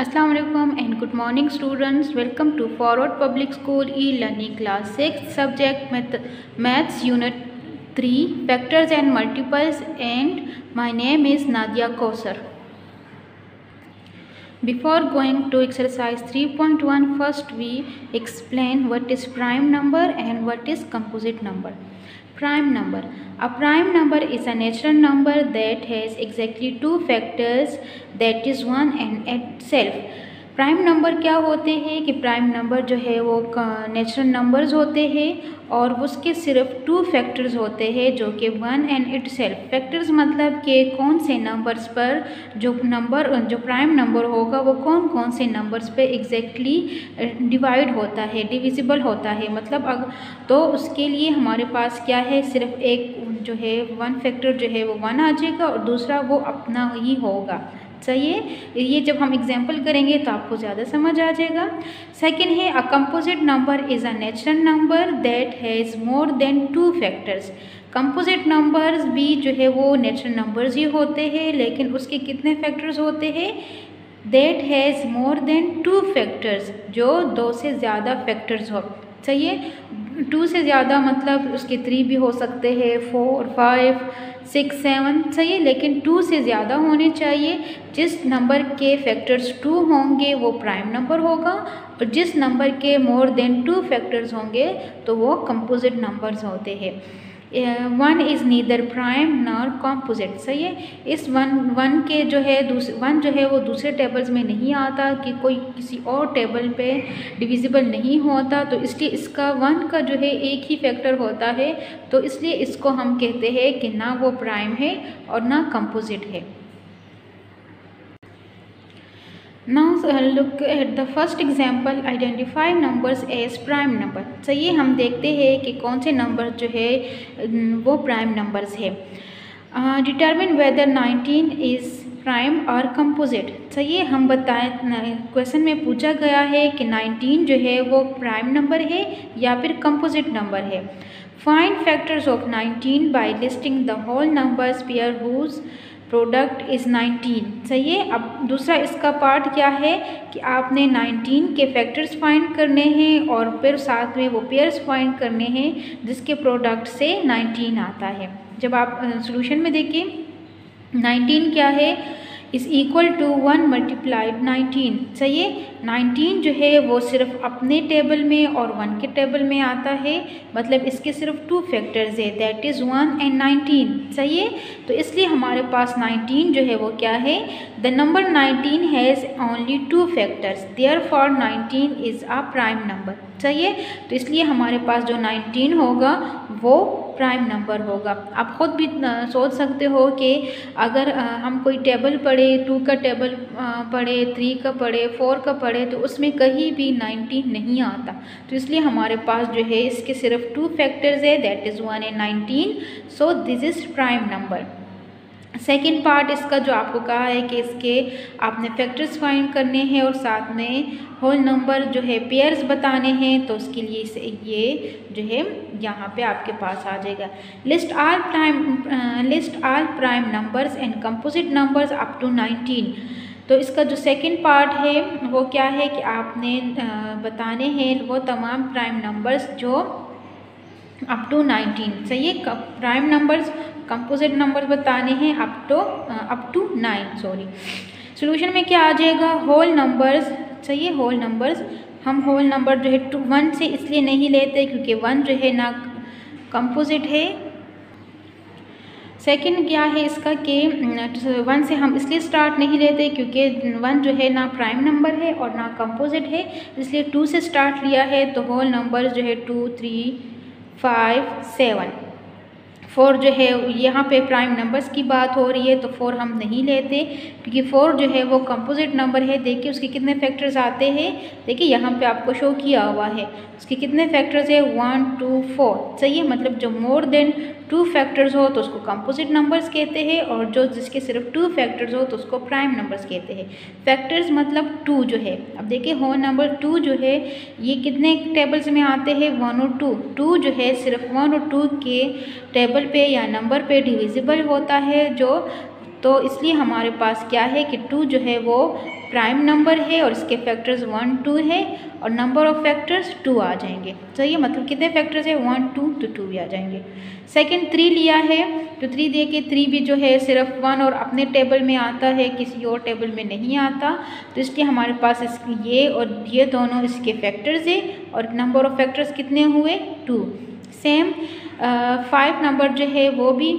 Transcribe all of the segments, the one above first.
Assalamu alaikum and good morning students. Welcome to Forward Public School e-learning class 6 subject Maths Unit 3 Factors and Multiples, and my name is Nadia Kausar. Before going to exercise 3.1, first we explain what is prime number and what is composite number. Prime number. A prime number is a natural number that has exactly two factors, that is 1 and itself. Prime number क्या होते हैं कि prime number जो है वो natural numbers होते हैं और उसके सिर्फ टू फैक्टर्स होते हैं जो कि 1 एंड इटसेल्फ. फैक्टर्स मतलब कि कौन से नंबर्स पर जो प्राइम नंबर होगा वो कौन कौन से नंबर्स पे एग्जैक्टली डिवाइड होता है, डिविजिबल होता है. मतलब तो उसके लिए हमारे पास क्या है, सिर्फ एक जो है वन फैक्टर जो है वो 1 आ जाएगा और दूसरा वो अपना ही होगा. चाहिए ये जब हम एग्जाम्पल करेंगे तो आपको ज़्यादा समझ आ जाएगा. सेकेंड है a composite number is a natural number that has more than two factors. Composite numbers भी जो है वो नेचुरल नंबर्स ही होते हैं, लेकिन उसके कितने फैक्टर्स होते हैं, that has more than two factors, जो 2 से ज़्यादा फैक्टर्स हो. चाहिए 2 से ज़्यादा मतलब उसके 3 भी हो सकते हैं, 4, 5, 6, 7. चाहिए लेकिन 2 से ज़्यादा होने चाहिए. जिस नंबर के फैक्टर्स 2 होंगे वो प्राइम नंबर होगा और जिस नंबर के मोर देन 2 फैक्टर्स होंगे तो वो कंपोजिट नंबर्स होते हैं. 1 is neither prime nor composite. सही है. इस वन के जो है वन जो है वो दूसरे टेबल्स में नहीं आता कि कोई किसी और टेबल पे डिविजिबल नहीं होता, तो इसलिए इसका 1 का जो है एक ही फैक्टर होता है, तो इसलिए इसको हम कहते हैं कि ना वो प्राइम है और ना कंपोजिट है. Now look at the first example. Identify numbers as prime number. चाहिए हम देखते हैं कि कौन से नंबर जो है वो प्राइम नंबर्स है. Determine whether 19 is प्राइम और कंपोजिट. चाहिए हम बताएं, क्वेश्चन में पूछा गया है कि 19 जो है वो प्राइम नंबर है या फिर कंपोजिट नंबर है. Find factors of 19 by listing the whole numbers pair whose product is 19. चाहिए अब दूसरा इसका पार्ट क्या है कि आपने 19 के फैक्टर्स फाइंड करने हैं और फिर साथ में वो पेयर्स फाइंड करने हैं जिसके प्रोडक्ट से 19 आता है. जब आप सॉल्यूशन में देखिए 19 क्या है, इज़ इक्वल टू 1 मल्टीप्लाइड 19. चाहिए 19 जो है वो सिर्फ अपने टेबल में और 1 के टेबल में आता है, मतलब इसके सिर्फ 2 फैक्टर्स है, दैट इज़ 1 एंड 19. चाहिए तो इसलिए हमारे पास 19 जो है वो क्या है, the number 19 has only 2 factors, therefore 19 is a prime number. चाहिए तो इसलिए हमारे पास जो 19 होगा वो प्राइम नंबर होगा. आप ख़ुद भी सोच सकते हो कि अगर हम कोई टेबल पढ़े, 2 का टेबल पढ़े, 3 का पढ़े, 4 का पढ़े, तो उसमें कहीं भी 19 नहीं आता. तो इसलिए हमारे पास जो है इसके सिर्फ 2 फैक्टर्स है, that is 1 and 19. So this is prime number. Second part इसका जो आपको कहा है कि इसके आपने फैक्टर्स फाइंड करने हैं और साथ में होल नंबर जो है पेयर्स बताने हैं, तो उसके लिए इसे ये जो है यहाँ पे आपके पास आ जाएगा. List all prime numbers and composite numbers up to 19. तो इसका जो सेकंड पार्ट है वो क्या है कि आपने बताने हैं वो तमाम प्राइम नंबर्स जो अप टू 19. चाहिए प्राइम नंबर्स कंपोजिट नंबर बताने हैं अप टू 9. सॉल्यूशन में क्या आ जाएगा, होल नंबर्स. चाहिए होल नंबर्स, हम होल नंबर जो है 1 से इसलिए नहीं लेते क्योंकि 1 जो है ना कंपोजिट है. सेकंड क्या है इसका कि 1 से हम इसलिए स्टार्ट नहीं लेते क्योंकि 1 जो है ना प्राइम नंबर है और ना कंपोजिट है, इसलिए 2 से स्टार्ट लिया है. तो होल नंबर जो है 2, 3, 5, 7. 4 जो है यहाँ पे प्राइम नंबर्स की बात हो रही है तो 4 हम नहीं लेते क्योंकि 4 जो है वो कंपोजिट नंबर है. देखिए उसके कितने फैक्टर्स आते हैं, देखिए यहाँ पे आपको शो किया हुआ है उसके कितने फैक्टर्स है, 1, 2, 4. चाहिए मतलब जो मोर देन 2 फैक्टर्स हो तो उसको कंपोजिट नंबर्स कहते हैं और जो जिसके सिर्फ 2 फैक्टर्स हो तो उसको प्राइम नंबर्स कहते हैं. फैक्टर्स मतलब 2 जो है, अब देखिए होल नंबर 2 जो है ये कितने टेबल्स में आते हैं, 1 और 2. 2 जो है सिर्फ 1 और 2 के टेबल पे या नंबर पे डिविजिबल होता है जो, तो इसलिए हमारे पास क्या है कि 2 जो है वो प्राइम नंबर है और इसके फैक्टर्स 1 2 है और नंबर ऑफ फैक्टर्स 2 आ जाएंगे। सही है, मतलब कितने फैक्टर्स है 1 2 तो 2 भी आ जाएंगे। सेकंड 3 लिया है तो 3 दे के 3 भी जो है सिर्फ 1 और अपने टेबल में आता है, किसी और टेबल में नहीं आता, तो इसलिए हमारे पास ये और ये दोनों इसके फैक्टर्स है और नंबर ऑफ फैक्टर्स कितने हुए 2। सेम 5 नंबर जो है वो भी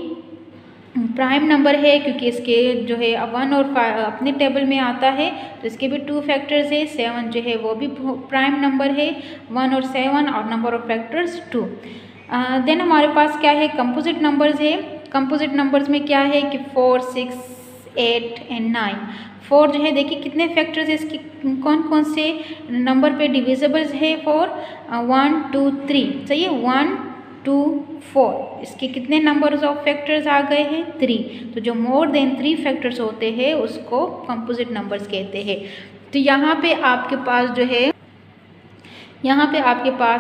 प्राइम नंबर है क्योंकि इसके जो है 1 और 5 अपने टेबल में आता है, तो इसके भी 2 फैक्टर्स है। 7 जो है वो भी प्राइम नंबर है, 1 और 7 और नंबर ऑफ फैक्टर्स 2। देन हमारे पास क्या है कंपोजिट नंबर्स है। कंपोजिट नंबर्स में क्या है कि 4 6 8 एंड 9। 4 जो है देखिए कितने फैक्टर्स है इसकी, कौन कौन से नंबर पे डिविजिबल्स है 4 1 2 3। सही है, 1 2 4 इसके कितने नंबर्स ऑफ फैक्टर्स आ गए हैं 3। तो जो मोर देन 3 फैक्टर्स होते हैं उसको कंपोजिट नंबर्स कहते हैं। तो यहाँ पे आपके पास जो है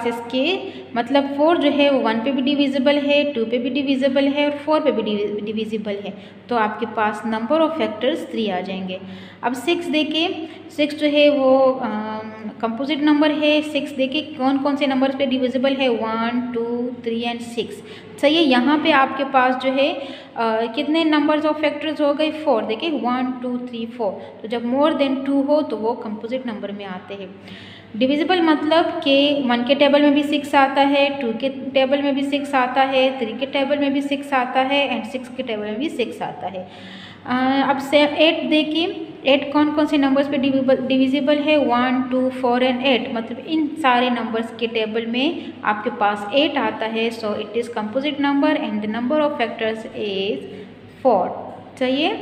इसके मतलब 4 जो है वो 1 पे भी डिविजिबल है, 2 पे भी डिविजिबल है और 4 पे भी डिविजिबल है, तो आपके पास नंबर ऑफ फैक्टर्स 3 आ जाएंगे। अब 6 देखिए, 6 जो है वो कंपोजिट नंबर है। 6 देखिए कौन कौन से नंबर्स पे डिविजिबल है 1 2 3 एंड 6। सही है, यहाँ पे आपके पास जो है कितने नंबर्स ऑफ फैक्टर्स हो गए 4। देखिए 1 2 3 4, तो जब मोर देन 2 हो तो वो कंपोजिट नंबर में आते हैं। डिविजिबल मतलब कि 1 के टेबल में भी 6 आता है, 2 के टेबल में भी 6 आता है, 3 के टेबल में भी 6 आता है एंड 6 के टेबल में भी 6 आता है। अब से 8 देखिए, 8 कौन कौन से नंबर्स पे डिविजिबल है 1 2 4 एंड 8, मतलब इन सारे नंबर्स के टेबल में आपके पास 8 आता है। So it is composite number and the number of factors is 4। चाहिए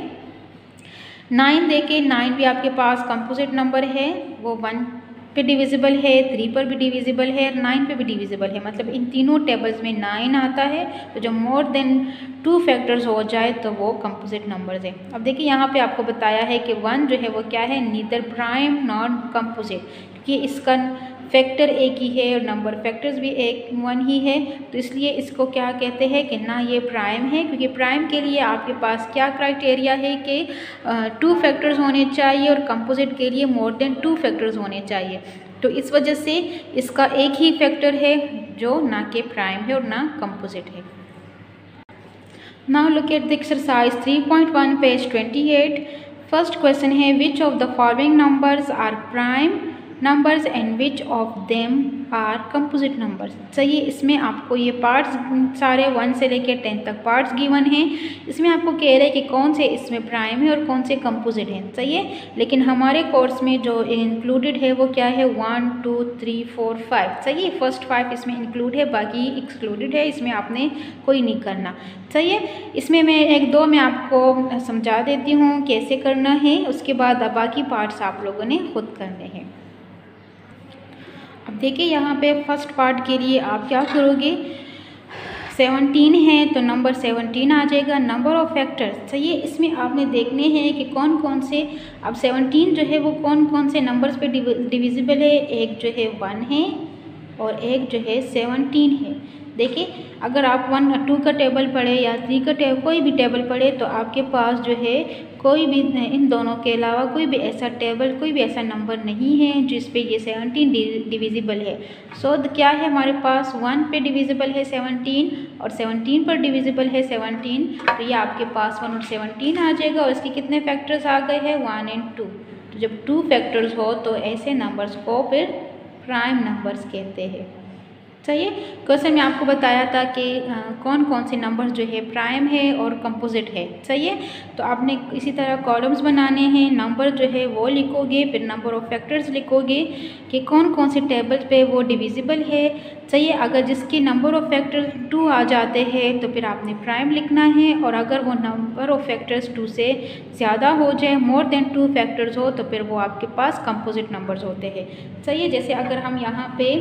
9 देखिए, 9 भी आपके पास कंपोजिट नंबर है, वो 1 पे डिविजिबल है, 3 पर भी डिविजिबल है, 9 पे भी डिविजिबल है, मतलब इन तीनों टेबल्स में 9 आता है। तो जब मोर देन 2 फैक्टर्स हो जाए तो वो कंपोजिट नंबर्स है। अब देखिए यहाँ पे आपको बताया है कि 1 जो है वो क्या है, नीदर प्राइम नॉट कंपोजिट, क्योंकि इसका फैक्टर एक ही है और नंबर फैक्टर्स भी 1 ही है, तो इसलिए इसको क्या कहते हैं कि ना ये प्राइम है, क्योंकि प्राइम के लिए आपके पास क्या क्राइटेरिया है कि 2 फैक्टर्स होने चाहिए और कंपोजिट के लिए मोर देन 2 फैक्टर्स होने चाहिए। तो इस वजह से इसका एक ही फैक्टर है जो ना कि प्राइम है और ना कंपोजिट है। Now look at the exercise 3.1 page 28। First question है which of the following numbers are prime numbers and which of them are composite numbers. चाहिए इसमें आपको ये पार्ट्स सारे 1 से लेकर 10 तक पार्ट्स गिवन हैं। इसमें आपको कह रहे हैं कि कौन से इसमें प्राइम है और कौन से कंपोजिट हैं। चाहिए, लेकिन हमारे कोर्स में जो इंक्लूडेड है वो क्या है 1 2 3 4 5। चाहिए, फर्स्ट 5 इसमें इंक्लूड है, बाकी एक्सक्लूडेड है, इसमें आपने कोई नहीं करना। चाहिए, इसमें मैं 1-2 में आपको समझा देती हूँ कैसे करना है, उसके बाद बाकी पार्ट्स आप लोगों ने खुद करने हैं। अब देखिए यहाँ पे फर्स्ट पार्ट के लिए आप क्या करोगे, 17 है तो नंबर 17 आ जाएगा। नंबर ऑफ फैक्टर्स चाहिए, इसमें आपने देखने हैं कि कौन कौन से, अब 17 जो है वो कौन कौन से नंबर्स पे डिविजिबल है। एक जो है 1 है और एक जो है 17 है। देखिए अगर आप 1 और 2 का टेबल पढ़े या 3 का टेबल, कोई भी टेबल पढ़े, तो आपके पास जो है कोई भी इन दोनों के अलावा कोई भी ऐसा टेबल, कोई भी ऐसा नंबर नहीं है जिस पे ये 17 डिविजिबल है। सो क्या है हमारे पास 1 पे डिविजिबल है 17 और 17 पर डिविजिबल है 17, तो ये आपके पास 1 और 17 आ जाएगा। और इसके कितने फैक्टर्स आ गए हैं 1 एंड 2। तो जब 2 फैक्टर्स हो तो ऐसे नंबर्स को फिर प्राइम नंबर्स कहते हैं। चाहिए, क्वेश्चन में आपको बताया था कि कौन कौन से नंबर जो है प्राइम है और कंपोजिट है। चाहिए, तो आपने इसी तरह कॉलम्स बनाने हैं, नंबर जो है वो लिखोगे, फिर नंबर ऑफ फैक्टर्स लिखोगे कि कौन कौन से टेबल्स पे वो डिविजिबल है। चाहिए, अगर जिसके नंबर ऑफ फैक्टर्स 2 आ जाते हैं तो फिर आपने प्राइम लिखना है, और अगर वो नंबर ऑफ फैक्टर्स 2 से ज़्यादा हो जाए, मोर देन 2 फैक्टर्स हो, तो फिर वो आपके पास कंपोजिट नंबर्स होते हैं। चाहिए, जैसे अगर हम यहाँ पे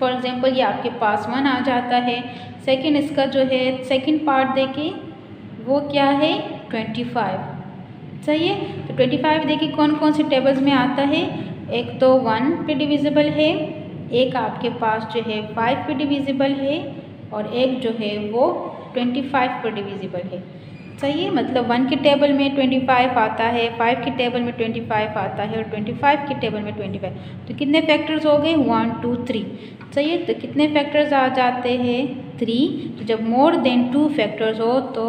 फॉर एग्ज़ाम्पल ये आपके पास 1 आ जाता है, सेकंड इसका जो है सेकंड पार्ट देखिए वो क्या है 25। चाहिए, तो 25 देखिए कौन कौन से टेबल्स में आता है। एक तो 1 पे डिविजिबल है, एक आपके पास जो है 5 पे डिविजिबल है और एक जो है वो 25 पर डिविजिबल है। सही है, मतलब 1 के टेबल में 25 आता है, 5 के टेबल में 25 आता है और 25 के टेबल में 25। तो कितने फैक्टर्स हो गए? 1 2 3। सही है, तो कितने फैक्टर्स आ जाते हैं? 3। तो जब मोर देन 2 फैक्टर्स हो तो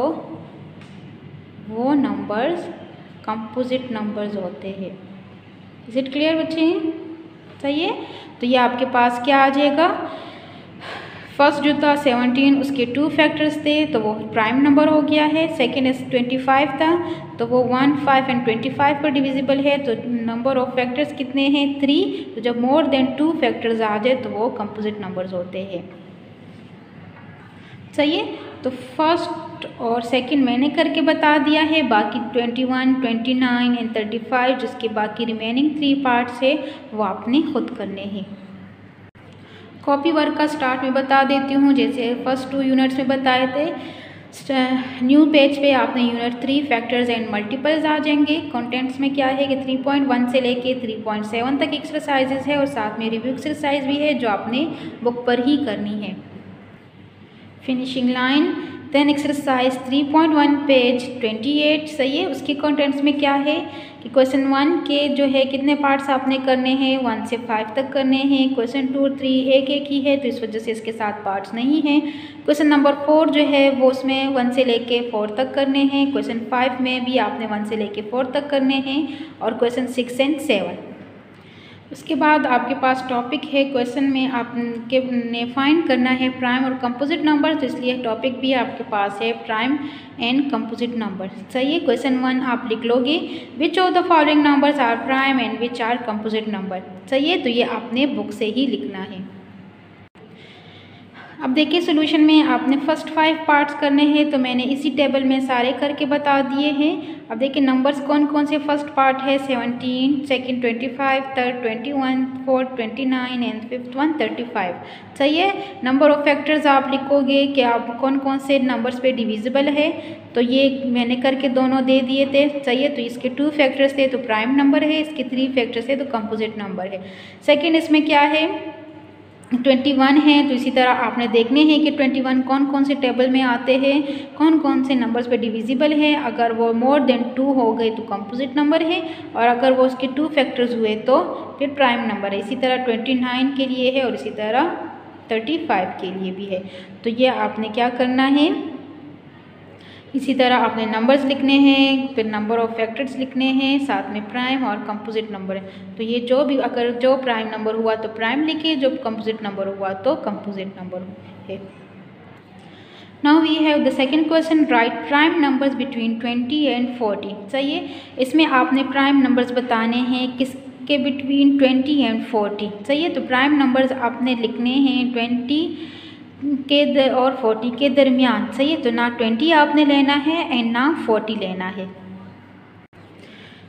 वो नंबर्स कंपोजिट नंबर्स होते हैं। इज इट क्लियर बच्चे? सही है, तो ये आपके पास क्या आ जाएगा? फर्स्ट जो था 17, उसके 2 फैक्टर्स थे तो वो प्राइम नंबर हो गया है। सेकेंड 25 था तो वो 1 5 एंड 25 पर डिविजिबल है, तो नंबर ऑफ फैक्टर्स कितने हैं? 3। तो जब मोर देन 2 फैक्टर्स आ जाए तो वो कंपोजिट नंबर्स होते हैं। सही है, तो फर्स्ट और सेकंड मैंने करके बता दिया है, बाकी 21, 29 एंड 35 जिसके बाकी रिमेनिंग 3 पार्ट्स है वो आपने खुद करने हैं। कॉपी वर्क का स्टार्ट में बता देती हूँ, जैसे फर्स्ट 2 यूनिट्स में बताए थे। न्यू पेज पे आपने यूनिट 3 फैक्टर्स एंड मल्टीपल्स आ जाएंगे। कंटेंट्स में क्या है कि 3.1 से लेके 3.7 तक एक्सरसाइजेज है और साथ में रिव्यू एक्सरसाइज भी है जो आपने बुक पर ही करनी है। Finishing line, then exercise 3.1 page 28। सही है, उसके कंटेंट्स में क्या है कि क्वेश्चन 1 के जो है कितने पार्ट्स आपने करने हैं? 1 से 5 तक करने हैं। क्वेश्चन 2 और 3 एक एक ही है तो इस वजह से इसके साथ पार्ट्स नहीं हैं। क्वेश्चन नंबर 4 जो है वो उसमें 1 से लेके 4 तक करने हैं। क्वेश्चन 5 में भी आपने 1 से लेके 4 तक करने हैं और क्वेश्चन 6 एंड 7। उसके बाद आपके पास टॉपिक है, क्वेश्चन में आपके ने फाइंड करना है प्राइम और कंपोजिट नंबर, तो इसलिए टॉपिक भी आपके पास है प्राइम एंड कंपोजिट नंबर। सही है, क्वेश्चन 1 आप लिख लोगे which of the following numbers are prime and which are composite number. सही है, तो ये आपने बुक से ही लिखना है। अब देखिए सोल्यूशन में आपने फर्स्ट 5 पार्ट्स करने हैं तो मैंने इसी टेबल में सारे करके बता दिए हैं। अब देखिए नंबर्स कौन कौन से फर्स्ट पार्ट है 17, second 25, third 21, fourth 29 and fifth 135। सही है, नंबर ऑफ फैक्टर्स आप लिखोगे कि आप कौन कौन से नंबर्स पे डिविजिबल है, तो ये मैंने करके दोनों दे दिए थे। सही है, तो इसके 2 फैक्टर्स थे तो प्राइम नंबर है, इसके 3 फैक्टर्स थे तो कंपोजिट नंबर है। सेकेंड इसमें क्या है 21 है, तो इसी तरह आपने देखने हैं कि 21 कौन कौन से टेबल में आते हैं, कौन कौन से नंबर्स पे डिविजिबल है। अगर वो मोर देन 2 हो गए तो कंपोजिट नंबर है और अगर वो उसके 2 फैक्टर्स हुए तो फिर प्राइम नंबर है। इसी तरह 29 के लिए है और इसी तरह 35 के लिए भी है। तो ये आपने क्या करना है, इसी तरह आपने नंबर्स लिखने हैं, फिर नंबर ऑफ फैक्टर्स लिखने हैं, साथ में प्राइम और कंपोजिट नंबर है। तो ये जो भी अगर जो प्राइम नंबर हुआ तो प्राइम लिखिए, जो कंपोजिट नंबर हुआ तो कंपोजिट नंबर है। Now we have the second question, right prime numbers between 20 and 40। सही है, इसमें आपने प्राइम नंबर्स बताने हैं किसके बिटवीन 20 एंड 40। सही है, तो प्राइम नंबर्स आपने लिखने हैं 20 के और 40 के दरमियान। सही है, तो ना 20 आपने लेना है एंड ना 40 लेना है।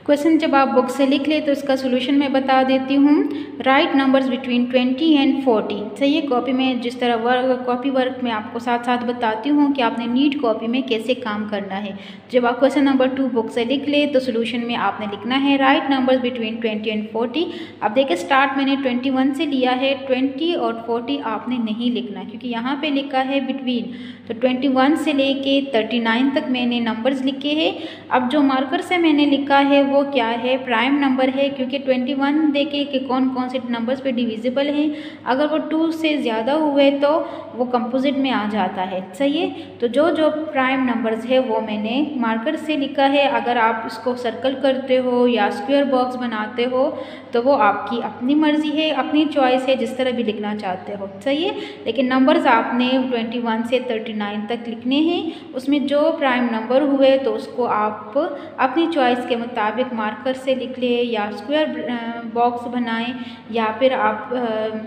क्वेश्चन जब आप बुक से लिख ले तो इसका सोल्यूशन मैं बता देती हूँ। Right numbers between 20 and 40। सही है, कॉपी में जिस तरह कॉपी वर्क में आपको साथ साथ बताती हूँ कि आपने नीट कॉपी में कैसे काम करना है। जब आप क्वेश्चन नंबर 2 बुक से लिख ले तो सोल्यूशन में आपने लिखना है राइट नंबर्स बिटवीन 20 एंड 40। अब देखिए स्टार्ट मैंने 21 से लिया है, 20 और 40 आपने नहीं लिखना क्योंकि यहाँ पे लिखा है बिटवीन, तो 21 से लेके 39 तक मैंने नंबर्स लिखे हैं। अब जो मार्कर से मैंने लिखा है वो क्या है, प्राइम नंबर है, क्योंकि 21 देखे कि कौन कौन से नंबर्स पे डिविजिबल हैं। अगर वो 2 से ज़्यादा हुए तो वो कंपोजिट में आ जाता है। सही है, तो जो जो प्राइम नंबर्स है वो मैंने मार्कर से लिखा है। अगर आप इसको सर्कल करते हो या स्क्वायर बॉक्स बनाते हो तो वो आपकी अपनी मर्जी है, अपनी चॉइस है, जिस तरह भी लिखना चाहते हो। सही है, लेकिन नंबर्स आपने 21 से 39 तक लिखने हैं। उसमें जो प्राइम नंबर हुए तो उसको आप अपनी चॉइस के मुताबिक मार्कर से लिख ले या स्क्वायर बॉक्स बनाएं या फिर आप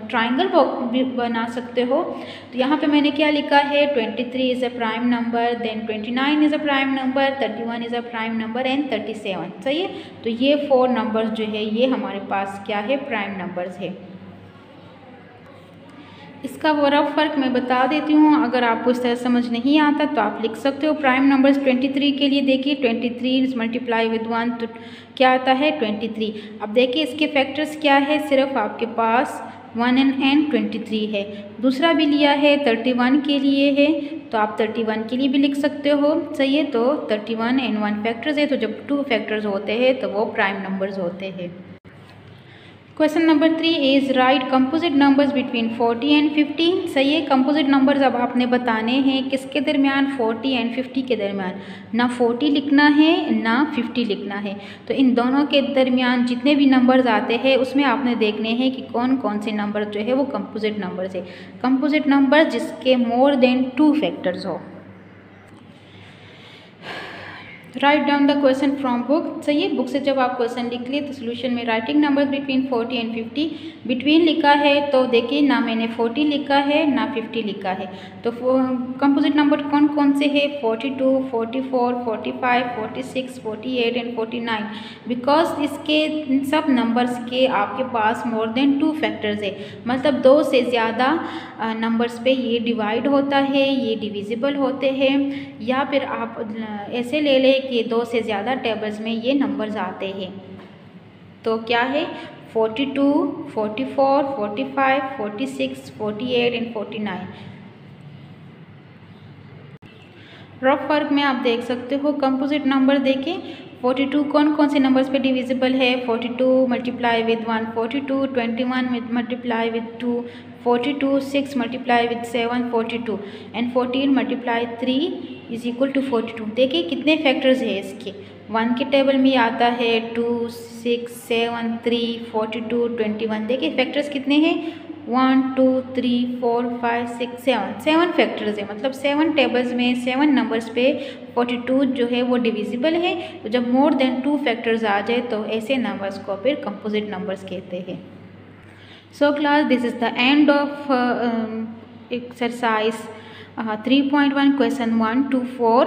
ट्रायंगल बॉक्स भी बना सकते हो। तो यहाँ पे मैंने क्या लिखा है, 23 is a prime number, then 29 is a prime number, 31 is a prime number and 37। सही है, तो ये 4 नंबर्स जो है ये हमारे पास क्या है, प्राइम नंबर्स है। इसका रफ फ़र्क मैं बता देती हूँ, अगर आपको इस तरह समझ नहीं आता तो आप लिख सकते हो। प्राइम नंबर्स 23 के लिए देखिए 23 मल्टीप्लाई विद 1 तो क्या आता है 23। अब देखिए इसके फैक्टर्स क्या है, सिर्फ आपके पास 1 and 23 है। दूसरा भी लिया है 31 के लिए है, तो आप 31 के लिए भी लिख सकते हो। सही है, तो 31 and 1 फैक्टर्स है, तो जब 2 फैक्टर्स होते हैं तो वो प्राइम नंबर्स होते हैं। Question number 3 is right composite numbers between 40 and 50। सही है, कंपोजिट नंबर्स अब आपने बताने हैं किसके दरमियान, 40 एंड 50 के दरमियान। ना 40 लिखना है ना 50 लिखना है, तो इन दोनों के दरमियान जितने भी नंबर्स आते हैं उसमें आपने देखने हैं कि कौन कौन से नंबर जो है वो कंपोजिट नंबर्स है। कंपोजिट नंबर जिसके मोर देन 2 फैक्टर्स हो। Write down the question from book. सही है, बुक से जब आप क्वेश्चन लिख लिए तो सोल्यूशन में writing number between 40 and 50, between लिखा है तो देखिए ना मैंने 40 लिखा है ना 50 लिखा है। तो कंपोजिट नंबर कौन कौन से है, 42, 44, 45, 46, 48 एंड 49। बिकॉज इसके सब नंबर्स के आपके पास मोर देन 2 फैक्टर्स है, मतलब 2 से ज़्यादा नंबर्स पे ये डिवाइड होता है, ये डिविजिबल होते हैं, या फिर आप ऐसे ले लें कि 2 से ज़्यादा टेबल्स में ये नंबर्स आते हैं। तो क्या है, 42, 44, 45, 46, 48 एंड 49। रफ वर्क में आप देख सकते हो कंपोजिट नंबर देखें। 42 कौन कौन से नंबर्स पे डिविजिबल है, 42 multiply with 1, 42 21 multiply with 2, 42 6 multiply with 7, 42 and 14 multiply 3 is equal to 42। देखिए कितने फैक्टर्स है इसके, 1 के टेबल में आता है 2, 6, 7, 3, 42, 21। देखिए फैक्टर्स कितने हैं, 1, 2, 3, 4, 5, 6, 7 फैक्टर्स है, मतलब 7 टेबल्स में 7 नंबर्स पे 42 जो है वो डिविजिबल है। तो जब मोर देन 2 फैक्टर्स आ जाए तो ऐसे नंबर्स को फिर कंपोजिट नंबर्स कहते हैं। So class, this is the end of exercise 3.1 question 1 to 4.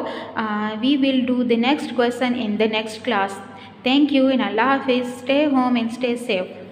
We will do the next question in the next class. Thank you and Allah Hafiz. Stay home and stay safe.